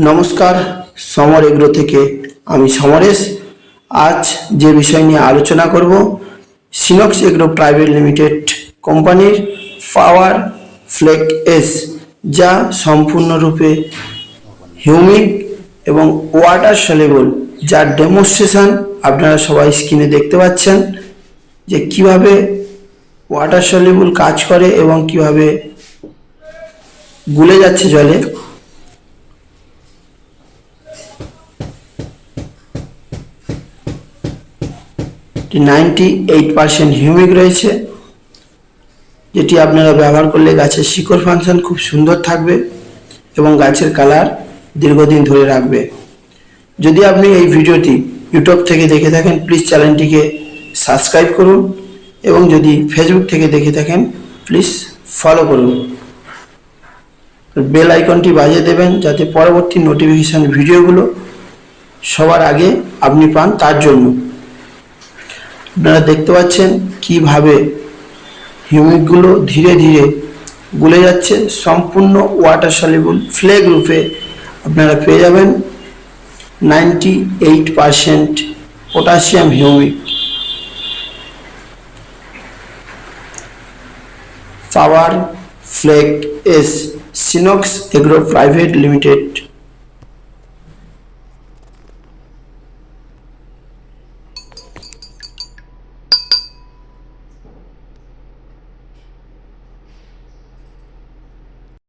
নমস্কার, সমর এগ্রো থেকে আমি সমরেশ। আজ যে বিষয় নিয়ে আলোচনা করব, সিনক্স এগ্রো প্রাইভেট লিমিটেড কোম্পানির পাওয়ার ফ্লেক এস, যা সম্পূর্ণরূপে হিউমিক এবং ওয়াটার সলিউবল, যার ডেমনস্ট্রেশন আপনারা সবাই স্ক্রিনে দেখতে পাচ্ছেন যে কিভাবে ওয়াটার সলিউবল কাজ করে এবং কিভাবে গুলে যাচ্ছে জলে। 98% হিউমিক রয়েছে, যেটি আপনারা ব্যবহার করলে গাছের শিকড় ফাংশন খুব সুন্দর থাকবে এবং গাছের কালার দীর্ঘদিন ধরে রাখবে। যদি আপনি এই ভিডিওটি ইউটিউব থেকে দেখে থাকেন, প্লিজ চ্যানেলটিকে সাবস্ক্রাইব করুন এবং যদি ফেসবুক থেকে দেখে থাকেন প্লিজ ফলো করুন। বেল আইকনটি বাজিয়ে দেবেন যাতে পরবর্তী নোটিফিকেশন ভিডিওগুলো সবার আগে আপনি পান। তার জন্য আপনারা দেখতে পাচ্ছেন কিভাবে হিউমিকগুলো ধীরে ধীরে গলে যাচ্ছে। সম্পূর্ণ ওয়াটার সলিউবল ফ্লেক রূপে আপনারা পেয়ে যাবেন 98% পটাশিয়াম হিউমিক। পাওয়ার ফ্লেক এস, সিনক্স এগ্রো প্রাইভেট লিমিটেড।